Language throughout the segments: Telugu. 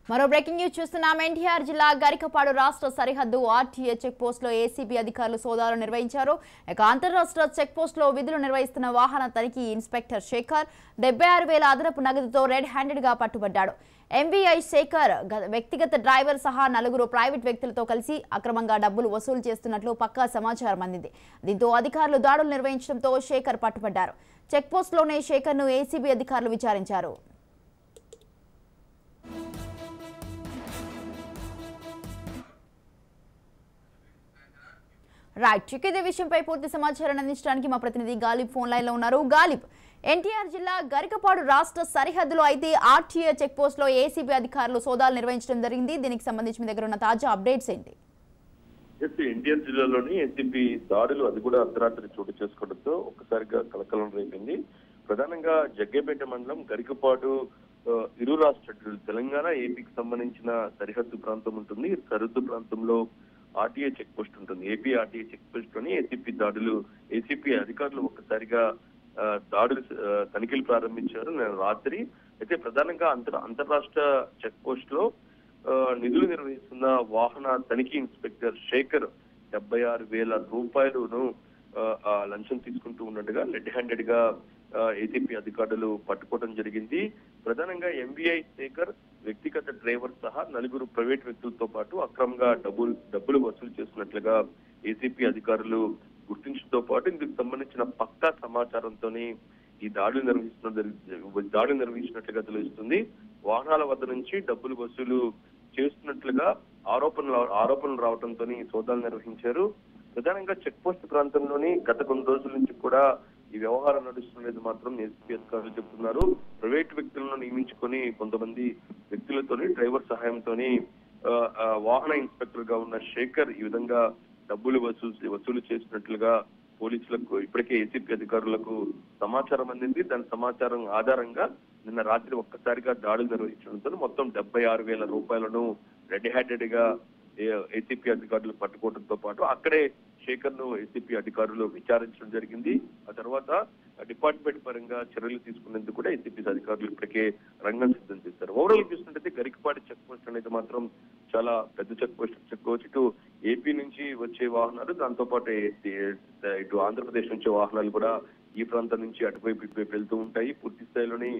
మరో బ్రేకింగ్ న్యూస్ చూస్తున్నాం. ఎన్టీఆర్ జిల్లా గరికపాడు రాష్ట్ర సరిహద్దు ఆర్టీఏ చెక్ పోస్ట్ లో ఏసీబీ అధికారులు సోదాలు నిర్వహించారు. ఇక అంతర్రాష్ట్ర చెక్ పోస్ట్ లో విధులు నిర్వహిస్తున్న వాహన తనిఖీ ఇన్స్పెక్టర్ శేఖర్ 76,000 అదనపు నగదుతో రెడ్ హ్యాండెడ్ గా పట్టుబడ్డాడు. ఎంవీఐ శేఖర్ వ్యక్తిగత డ్రైవర్ సహా 4 ప్రైవేట్ వ్యక్తులతో కలిసి అక్రమంగా డబ్బులు వసూలు చేస్తున్నట్లు పక్కా సమాచారం అందింది. దీంతో అధికారులు దాడులు నిర్వహించడంతో శేఖర్ పట్టుబడ్డారు. చెక్ పోస్ట్ లోనే శేఖర్ ను ఏసీబీ అధికారులు విచారించారు. రైట్, ఇదే విషయంపై పూర్తి సమాచారాన్ని అందించడానికి మా ప్రతినిధి గాలిబ్ ఫోన్ లైన్ లో ఉన్నారు. గాలిబ్, ఎన్టీఆర్ జిల్లా గరికపాడు రాష్ట్ర సరిహద్దులో అయితే ఆర్టీఏ చెక్ పోస్ట్ లో ఏసీబీ అధికారులు సోదాలు నిర్వహించడం జరిగింది. దీనికి సంబంధించి మీ దగ్గర ఉన్న తాజా అప్డేట్స్ ఏంటి? ఎన్టీఆర్ జిల్లాలోని ఏసీబీ దాడులు అది కూడా అర్ధరాత్రి చోటు చేసుకోవడంతో ఒక్కసారిగా కలకలం రేపింది. ప్రధానంగా జగ్గేపేట మండలం గరికపాడు ఇరు రాష్ట్రాలు తెలంగాణ ఏపీకి సంబంధించిన సరిహద్దు ప్రాంతం ఉంటుంది. సరిహద్దు ప్రాంతంలో ఆర్టీఏ చెక్ పోస్ట్ ఉంటుంది. ఏపీ ఆర్టీఏ చెక్ పోస్ట్ లోని ఏసీపీ అధికారులు ఒక్కసారిగా తనిఖీలు ప్రారంభించారు రాత్రి. అయితే ప్రధానంగా అంతర్రాష్ట్ర చెక్ పోస్ట్ లో నిధులు నిర్వహిస్తున్న వాహన తనిఖీ ఇన్స్పెక్టర్ శేఖర్ 76,000 రూపాయలను లంచం తీసుకుంటూ ఉన్నట్టుగా రెడ్ హ్యాండెడ్ గా ఏసీపీ అధికారులు పట్టుకోవడం జరిగింది. ప్రధానంగా ఎంవీఐ శేఖర్ వ్యక్తిగత డ్రైవర్ సహా 4 ప్రైవేట్ వ్యక్తులతో పాటు అక్రమంగా డబ్బులు వసూలు చేస్తున్నట్లుగా ఏసీపీ అధికారులు గుర్తించడంతో పాటు ఇందుకు సంబంధించిన పక్కా సమాచారంతో ఈ దాడులు నిర్వహించినట్లుగా తెలుస్తుంది. వాహనాల వద్ద నుంచి డబ్బులు వసూలు చేస్తున్నట్లుగా ఆరోపణలు రావడంతో సోదాలు నిర్వహించారు. ప్రధానంగా చెక్ పోస్ట్ ప్రాంతంలోని గత కొన్ని రోజుల నుంచి కూడా ఈ వ్యవహారం నడుస్తున్నది మాత్రం ఏసీపీ అధికారులు చెబుతున్నారు. ప్రైవేట్ వ్యక్తులను నియమించుకొని కొంతమంది వ్యక్తులతోని డ్రైవర్ సహాయంతోని వాహన ఇన్స్పెక్టర్ గా ఉన్న శేఖర్ ఈ విధంగా డబ్బులు వసూలు చేసినట్లుగా పోలీసులకు ఇప్పటికే ఏసీపీ అధికారులకు సమాచారం అందింది. దాని సమాచారం ఆధారంగా నిన్న రాత్రి ఒక్కసారిగా దాడులు నిర్వహించడంతో మొత్తం 76,000 రూపాయలను రెడ్ హ్యాండెడ్ గా ఏసీపీ అధికారులు పట్టుకోవడంతో పాటు అక్కడే శేఖర్ ను ఏసీపీ అధికారులు విచారించడం జరిగింది. ఆ తర్వాత డిపార్ట్మెంట్ పరంగా చర్యలు తీసుకునేందుకు కూడా ఏసీపీ అధికారులు ఇప్పటికే రంగం సిద్ధం చేశారు. ఓవరాల్ చూసినట్టయితే గరికపాటి చెక్ పోస్ట్ అనేది మాత్రం చాలా పెద్ద చెక్ పోస్ట్ చెప్పుకోవచ్చు. ఇటు ఏపీ నుంచి వచ్చే వాహనాలు, దాంతో పాటు ఇటు ఆంధ్రప్రదేశ్ నుంచి వాహనాలు కూడా ఈ ప్రాంతం నుంచి అటువైపు ఇటువైపు వెళ్తూ ఉంటాయి. పూర్తి స్థాయిలోని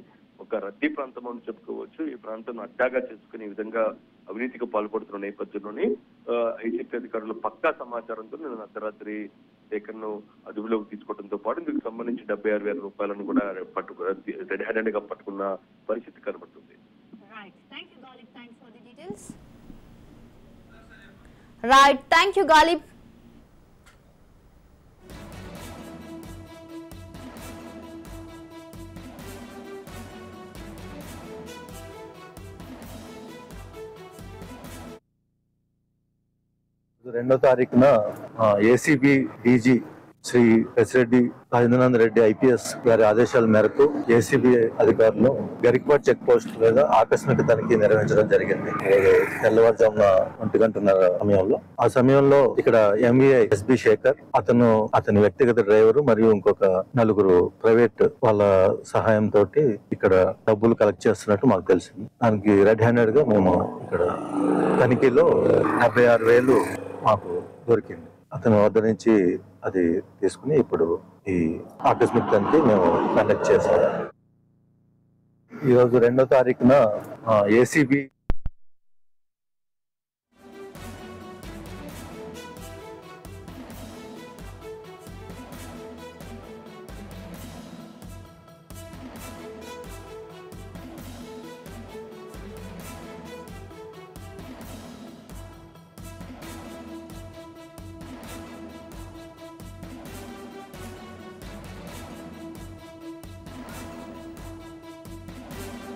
ఒక రద్దీ ప్రాంతం అని చెప్పుకోవచ్చు. ఈ ప్రాంతం అడ్డాగా చేసుకునే విధంగా అవినీతికి పాల్పడుతున్న నేపథ్యంలోని ఏసీపీ అధికారులు పక్కా సమాచారంతో నిన్న అర్ధరాత్రి శేఖర్ ను అదుపులోకి తీసుకోవడంతో పాటు ఇందుకు సంబంధించి 76,000 రూపాయలను కూడా రెడ్ హ్యాండెడ్ గా పట్టుకున్న పరిస్థితి కనబడుతుంది. Right, thank you Ghalib. రెండో తారీఖున ACB DG Shri Pesireddy Rajendranath Reddy IPS గారి ఆదేశాల మేరకు ఏసీబీ అధికారులు గరికపాడు చెక్ పోస్ట్ మీద ఆకస్మిక తనిఖీ నిర్వహించడం జరిగింది. తెల్లవారుజామున 1:30 సమయంలో. ఆ సమయంలో ఇక్కడ ఎంవీఐ ఎస్బి శేఖర్ అతని వ్యక్తిగత డ్రైవరు మరియు ఇంకొక 4 ప్రైవేట్ వాళ్ళ సహాయంతో ఇక్కడ డబ్బులు కలెక్ట్ చేస్తున్నట్టు మాకు తెలిసింది. దానికి రెడ్ హ్యాండెడ్ గా మేము ఇక్కడ తనిఖీలో 76,000 మాకు దొరికింది. అతని వద్ద నుంచి అది తీసుకుని ఇప్పుడు ఈ ఆకస్మిక తనిఖీ మేము కండక్ట్ చేసాము. ఈరోజు 2వ తారీఖున ఏసీబీ